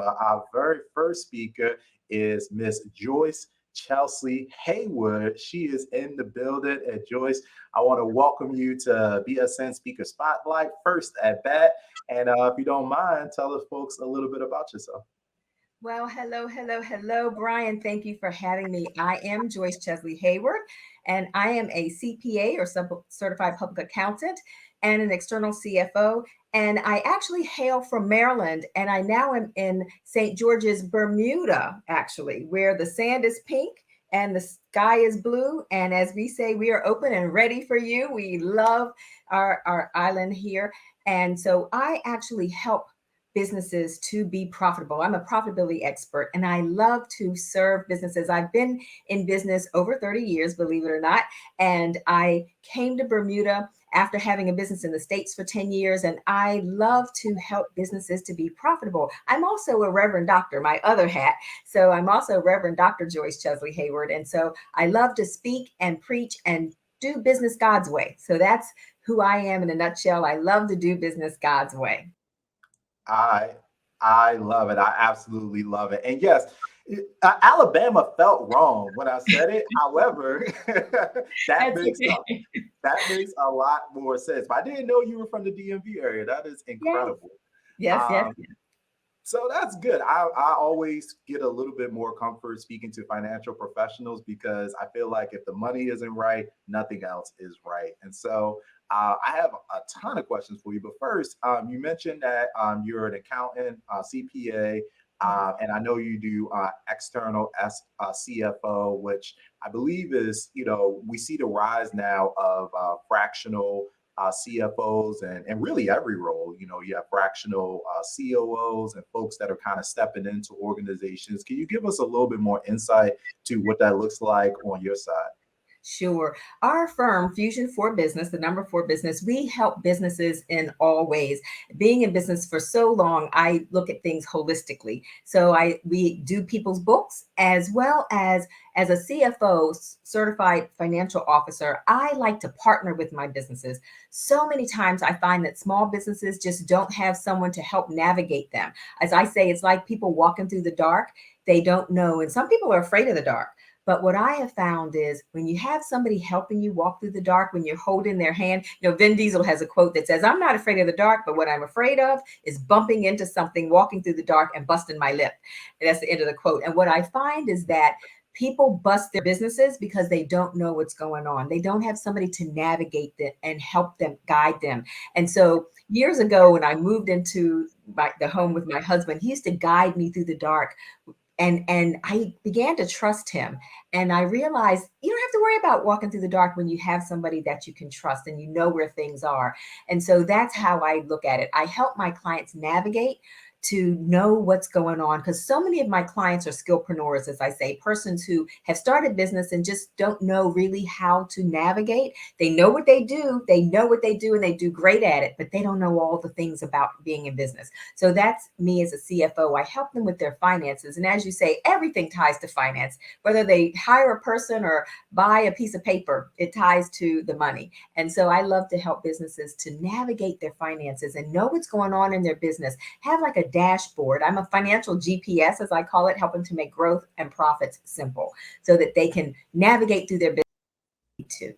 Our very first speaker is Miss Joyce Chesley Hayward. She is in the building. And Joyce, I want to welcome you to BSN Speaker Spotlight, first at bat. And if you don't mind, tell us folks a little bit about yourself. Well, hello, Brian. Thank you for having me. I am Joyce Chesley Hayward, and I am a CPA or certified public accountant and an external CFO. And I actually hail from Maryland, and I now am in St. George's, Bermuda, actually, where the sand is pink and the sky is blue. And as we say, we are open and ready for you. We love our island here. And so I actually help businesses to be profitable. I'm a profitability expert and I love to serve businesses. I've been in business over 30 years, believe it or not. And I came to Bermuda after having a business in the States for 10 years. And I love to help businesses to be profitable. I'm also a Reverend Doctor, my other hat. So I'm also Reverend Dr. Joyce Chesley Hayward. And so I love to speak and preach and do business God's way. So that's who I am in a nutshell. I love to do business God's way. I I love it. I absolutely love it. And yes, Alabama felt wrong when I said it. However, that That's makes a, okay. that makes a lot more sense. But I didn't know you were from the DMV area. That is Yes, incredible. yes, yes. Um, so that's good. I always get a little bit more comfort speaking to financial professionals because I feel like if the money isn't right, nothing else is right. And so I have a ton of questions for you. But first, you mentioned that you're an accountant, CPA, Yes. and I know you do CFO, which I believe is, we see the rise now of fractional CFOs and really every role. You have fractional COOs and folks that are kind of stepping into organizations. Can you give us a little bit more insight to what that looks like on your side? Sure. Our firm, Fusion for Business, the number four business, we help businesses in all ways. Being in business for so long, I look at things holistically. So we do people's books as well as a CFO, certified financial officer. I like to partner with my businesses. So many times I find that small businesses just don't have someone to help navigate them. As I say, it's like people walking through the dark. They don't know, and some people are afraid of the dark. But what I have found is when you have somebody helping you walk through the dark, when you're holding their hand, Vin Diesel has a quote that says, "I'm not afraid of the dark, but what I'm afraid of is bumping into something, walking through the dark and busting my lip." And that's the end of the quote. And what I find is that people bust their businesses because they don't know what's going on. They don't have somebody to navigate them and help them, guide them. And so years ago, when I moved into the home with my husband, he used to guide me through the dark, and I began to trust him. And I realized you don't have to worry about walking through the dark when you have somebody that you can trust and you know where things are. And so that's how I look at it. I help my clients navigate to know what's going on, because so many of my clients are skillpreneurs, as I say, persons who have started business and just don't know really how to navigate. They know what they do, and they do great at it, but they don't know all the things about being in business. So that's me as a CFO. I help them with their finances. And as you say, everything ties to finance. Whether they hire a person or buy a piece of paper, it ties to the money. And so I love to help businesses to navigate their finances and know what's going on in their business. Have like a dashboard. I'm a financial GPS, as I call it, helping to make growth and profits simple so that they can navigate through their business too.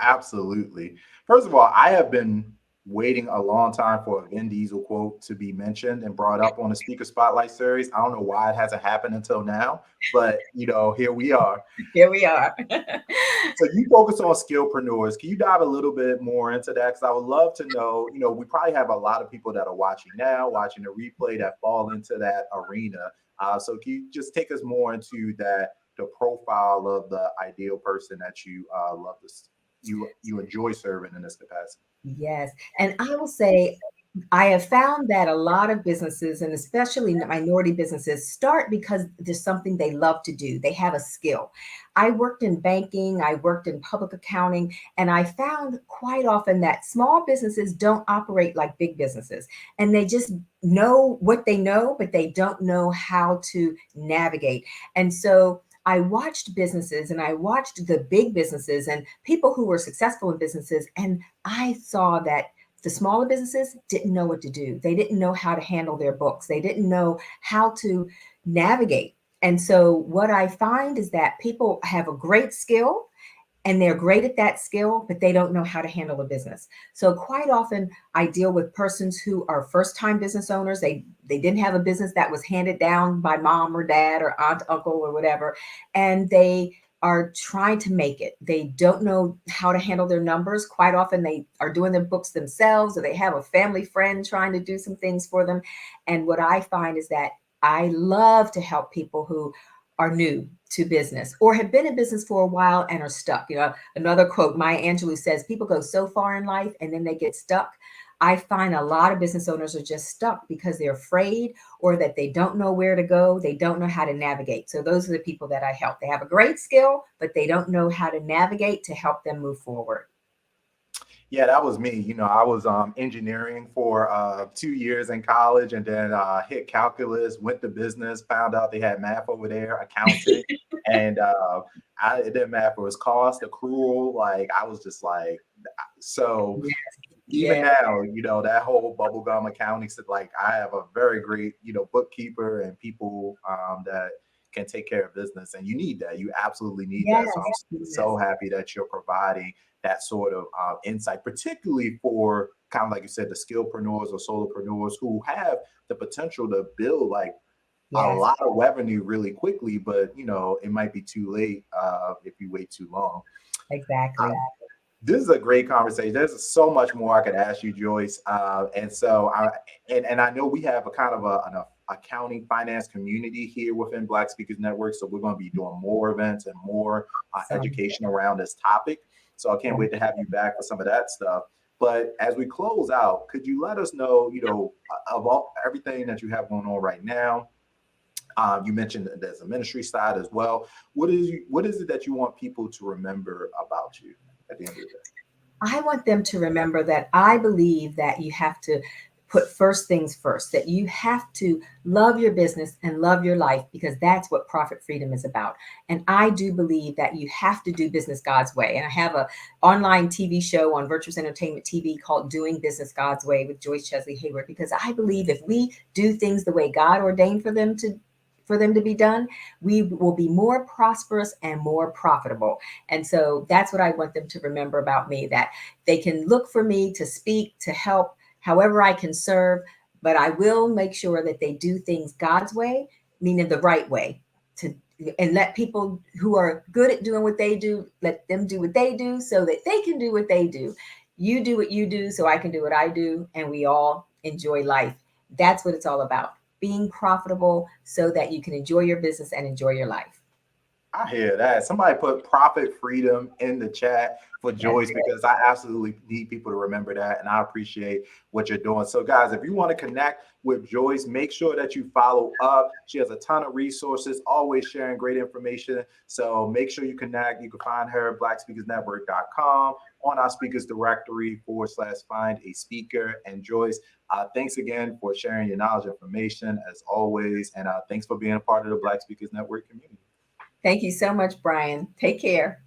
Absolutely. First of all, I have been waiting a long time for a Vin Diesel quote to be mentioned and brought up on the Speaker Spotlight series. I don't know why it hasn't happened until now, but here we are. Here we are. So you focus on skillpreneurs. Can you dive a little bit more into that? Because I would love to know, we probably have a lot of people that are watching now, watching the replay that fall into that arena. So can you just take us more into the profile of the ideal person that you love this, you enjoy serving in this capacity? Yes. And I will say, I have found that a lot of businesses, and especially minority businesses, start because there's something they love to do. They have a skill. I worked in banking, I worked in public accounting, and I found quite often that small businesses don't operate like big businesses. And they just know what they know, but they don't know how to navigate. And so I watched businesses and I watched the big businesses and people who were successful in businesses, and I saw that the smaller businesses didn't know what to do. They didn't know how to handle their books. They didn't know how to navigate. And so what I find is that people have a great skill and they're great at that skill, but they don't know how to handle a business. So quite often I deal with persons who are first-time business owners. They didn't have a business that was handed down by mom or dad or aunt, uncle, or whatever, and they are trying to make it. They don't know how to handle their numbers. Quite often they are doing their books themselves, or they have a family friend trying to do some things for them. And what I find is that I love to help people who are new to business or have been in business for a while and are stuck. You know, another quote, Maya Angelou says, people go so far in life and then they get stuck. I find a lot of business owners are just stuck because they're afraid or that they don't know where to go. They don't know how to navigate. So those are the people that I help. They have a great skill, but they don't know how to navigate to help them move forward. Yeah, that was me. I was engineering for 2 years in college, and then hit calculus, went to business, found out they had math over there, accounting, and it didn't matter if it was cost, accrual. Like I was just like, so Yes. even Yeah. now, that whole bubblegum accounting stuff, like I have a very great, bookkeeper and people that can take care of business. And you need that. You absolutely need Yes. that. So I'm Yes. so happy that you're providing that sort of insight, particularly for kind of like you said, the skillpreneurs or solopreneurs who have the potential to build like a Yes. lot of revenue really quickly, but it might be too late if you wait too long. Exactly. This is a great conversation. There's so much more I could ask you, Joyce. And I know we have a kind of an accounting finance community here within Black Speakers Network. So we're going to be doing more events and more Awesome. education around this topic. So I can't wait to have you back for some of that stuff. But as we close out, could you let us know, of everything that you have going on right now? You mentioned that there's a ministry side as well. What is it that you want people to remember about you at the end of the day? I want them to remember that I believe that you have to put first things first, that you have to love your business and love your life because that's what profit freedom is about. And I do believe that you have to do business God's way. And I have a online TV show on Virtuous Entertainment TV called Doing Business God's Way with Joyce Chesley Hayward, because I believe if we do things the way God ordained for them to be done, we will be more prosperous and more profitable. And so that's what I want them to remember about me, that they can look for me to speak, to help, however I can serve, but I will make sure that they do things God's way, meaning the right way, to and let people who are good at doing what they do, let them do what they do so that they can do what they do. You do what you do so I can do what I do, and we all enjoy life. That's what it's all about, being profitable so that you can enjoy your business and enjoy your life. I hear that. Somebody put profit freedom in the chat for That's Joyce because I absolutely need people to remember that. And I appreciate what you're doing. So, guys, if you want to connect with Joyce, make sure that you follow up. She has a ton of resources, always sharing great information. So make sure you connect. You can find her at blackspeakersnetwork.com, on our speakers directory /find a speaker. And Joyce, thanks again for sharing your knowledge and information as always. And thanks for being a part of the Black Speakers Network community. Thank you so much, Brian. Take care.